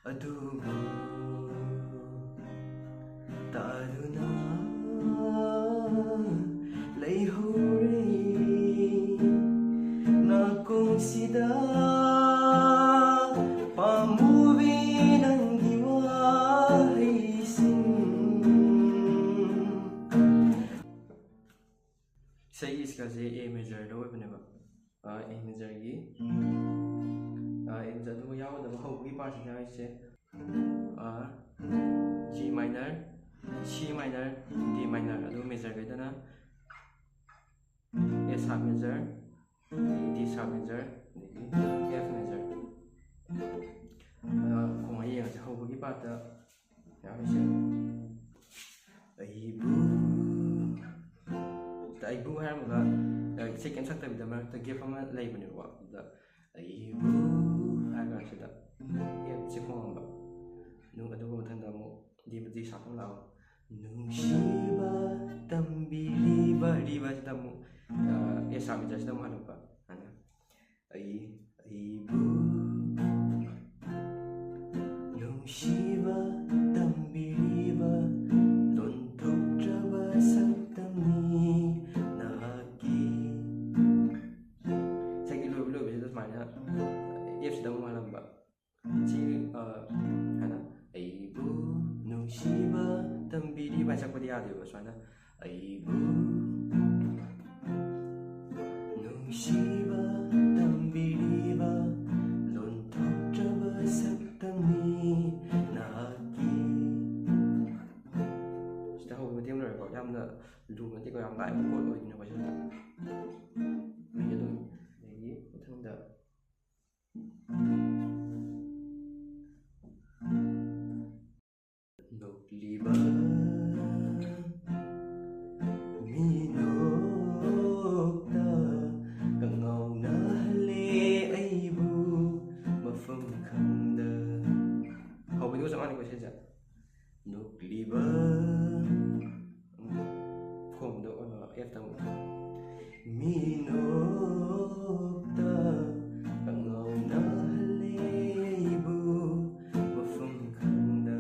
ꯑꯗꯨꯕꯨ ꯇꯥꯗꯨꯅ ꯂꯩꯍꯧꯔꯦ ꯅꯥꯀꯣꯡꯁꯤꯗ ꯄꯥꯝꯃꯨꯕꯤ ꯅꯪꯒꯤ ꯋꯥꯍꯩꯁꯤꯡ ꯏꯁꯩꯒꯤ ꯏꯁꯀꯦꯜꯁꯦ ꯑꯦ ꯃꯦꯖꯔꯗ ꯑꯣꯏꯕꯅꯦꯕ ꯑꯦ ꯃꯦꯖꯔꯒꯤ ꯑꯗꯨꯒ ꯌꯥꯎꯒꯗꯕ ꯍꯧꯕꯒꯤ ꯄꯥꯔꯠꯁꯤꯗ ꯍꯥꯏꯁꯦ ꯖꯤ ꯃꯥꯏꯅꯔ ꯁꯤ ꯃꯥꯏꯅꯔ ꯗꯤ ꯃꯥꯏꯅꯔ ꯑꯗꯨꯒ ꯃꯦꯖꯔꯈꯩꯗꯅ ꯑꯦ ꯁꯥꯔꯞ ꯃꯦꯖꯔ ꯗꯤ ꯁꯥꯔꯞ ꯃꯦꯖꯔ ꯑꯗꯒꯤ ꯑꯦꯐ ꯃꯦꯖꯔ ꯈꯣꯡꯉ ꯌꯦꯡꯉꯁꯦ ꯍꯧꯕꯒꯤ ꯄꯥꯔꯠꯇ ꯌꯥꯎꯔꯤꯁꯦ ꯑꯩꯕꯨ ꯍꯥꯏꯔꯝꯃꯒ ꯏꯁꯩ ꯀꯩꯝ ꯁꯛꯇꯕꯤꯗ ꯃꯔꯛꯇ ꯒꯦꯞ ꯑꯃ ꯂꯩꯕꯅꯦꯕꯀꯣ ꯑꯗꯨꯗ ꯑꯩꯕꯨ ꯍꯥꯏꯔꯒ ꯁꯤꯗ ꯑꯦꯞꯁꯦ ꯈꯣꯡꯉꯝꯕ ꯑꯗꯨꯒ ꯃꯊꯪꯗ ꯑꯃꯨꯛ ꯗꯤ ꯁꯥꯔꯞ ꯑꯃ ꯂꯥꯛꯑꯣ ꯅꯨꯡꯁꯤꯕ ꯇꯝꯕꯤꯔꯤꯕ ꯔꯤꯕꯁꯤꯗ ꯑꯃꯨꯛ ꯑꯦ ꯁꯥꯔꯞ ꯃꯦꯖꯔꯁꯤꯗ ꯑꯃꯨꯛ ꯍꯜꯂꯛꯄ ꯑꯗꯨꯅ ꯑꯩꯕꯨ ꯅꯨꯡꯁꯤꯕ ꯇꯝꯕꯤꯔꯤꯕ ꯂꯣꯟꯊꯣꯛꯇ꯭ꯔꯕ ꯁꯛꯇꯝꯅꯤ ꯅꯍꯥꯛꯀꯤ ꯏꯁꯩꯒꯤ ꯂꯣꯏꯕꯁꯤꯗ ꯁꯨꯃꯥꯏꯅ ꯑꯦꯞꯁꯤꯗ ꯑꯃꯨꯛ ꯍꯜꯂꯝꯕ ꯁꯤ ꯍꯥꯏꯅ ꯑꯩꯕꯨ ꯅꯨꯡꯁꯤꯕ ꯇꯝꯕꯤꯔꯤꯕ ꯁꯛꯄꯗꯤ ꯌꯥꯗꯦꯕ ꯁꯨꯃꯥꯏꯅ ꯑꯩꯕꯨ ꯅꯨꯡꯁꯤꯕ ꯇꯝꯕꯤꯔꯤꯕ ꯂꯣꯟꯊꯣꯛꯇ꯭ꯔꯕ ꯁꯛꯇꯝꯅꯤ ꯅꯍꯥꯛꯀꯤ ꯁꯤꯗ ꯍꯧꯕ ꯃꯇꯦꯡ ꯂꯣꯏꯔꯦꯀꯣ ꯌꯥꯝꯅ ꯂꯨꯕ ꯅꯠꯇꯦꯀꯣ ꯌꯥꯝ ꯂꯥꯏꯕ ꯄꯣꯠ ꯑꯣꯏꯗꯣꯏꯅꯦꯀꯣ ꯁꯤꯗ ꯑꯗꯨꯝ ꯑꯗꯒꯤ ꯃꯊꯪꯗ ꯅꯣꯛꯂꯤꯕ ꯃꯤꯅꯣꯛꯇ ꯀꯉꯥꯎꯅꯍꯜꯂꯦ ꯑꯩꯕꯨ ꯃꯐꯝ ꯈꯪꯗ ꯍꯧꯕꯗꯨꯒ ꯆꯞ ꯃꯥꯟꯅꯩꯀꯣ ꯁꯤꯁꯦ ꯅꯣꯛꯂꯤꯕ ꯈꯣꯡꯕꯗ ꯑꯦꯐꯇ ꯑꯃꯨꯛ ꯃꯤꯅꯣꯛꯇ ꯀꯉꯥꯎꯅꯍꯜꯂꯦ ꯑꯩꯕꯨ ꯃꯐꯝ ꯈꯪꯗ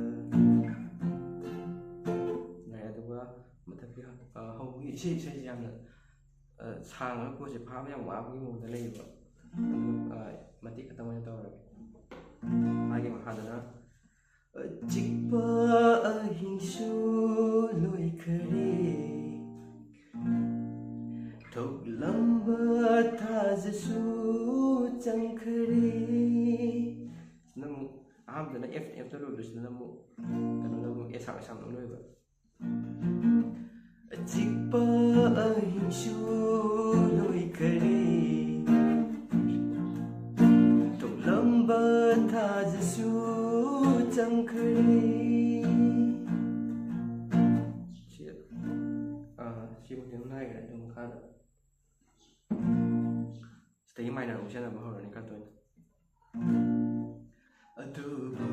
ꯑꯗꯨꯒ ꯃꯊꯛꯀꯤ ꯍꯧꯕꯒꯤ ꯏꯁꯩꯁꯦ ꯌꯥꯝꯅ ꯁꯥꯡꯉꯒ ꯄꯣꯠꯁꯦ ꯐꯥꯕ ꯌꯥꯝ ꯋꯥꯕꯒꯤ ꯃꯑꯣꯡꯗ ꯂꯩꯌꯦꯕ ꯑꯗꯨꯒ ꯃꯇꯦꯛ ꯈꯛꯇꯪ ꯑꯣꯏꯅ ꯇꯧꯔꯒꯦ ꯃꯥꯒꯤ ꯃꯈꯥꯗꯅ ꯑꯆꯤꯛꯄ ꯑꯍꯤꯡꯁꯨ ꯂꯣꯏꯈꯔꯦ ꯊꯣꯛꯂꯝꯕ ꯊꯥꯖꯁꯨ ꯆꯪꯈꯔꯦ ꯁꯤꯅ ꯑꯃꯨꯛ ꯑꯍꯥꯟꯕꯗꯅ ꯑꯦꯐꯇ ꯂꯣꯏꯕꯁꯤꯗꯅ ꯑꯃꯨꯛ ꯀꯩꯅꯣꯅ ꯑꯃꯨꯛ ꯑꯦꯁꯥꯞ ꯂꯣꯏꯕ ꯑꯆꯤꯛꯄ ꯑꯍꯤꯡꯁꯨ ꯂꯣꯏꯈꯔꯦ ꯊꯣꯛꯂꯝꯕ ꯊꯥꯖꯁꯨ ꯆꯪꯈꯔꯦ ꯁꯤꯕꯨꯗꯤ ꯑꯗꯨꯝ ꯍꯥꯏꯈ꯭ꯔꯦ ꯑꯗꯨ ꯃꯈꯥꯗ ꯁꯤꯗꯒꯤ ꯃꯥꯏꯅꯔ ꯑꯃꯨꯛ ꯁꯦꯟꯅꯕ ꯍꯧꯔꯅꯤ ꯈꯔ ꯇꯣꯏꯅ ꯑꯗꯨꯕꯨ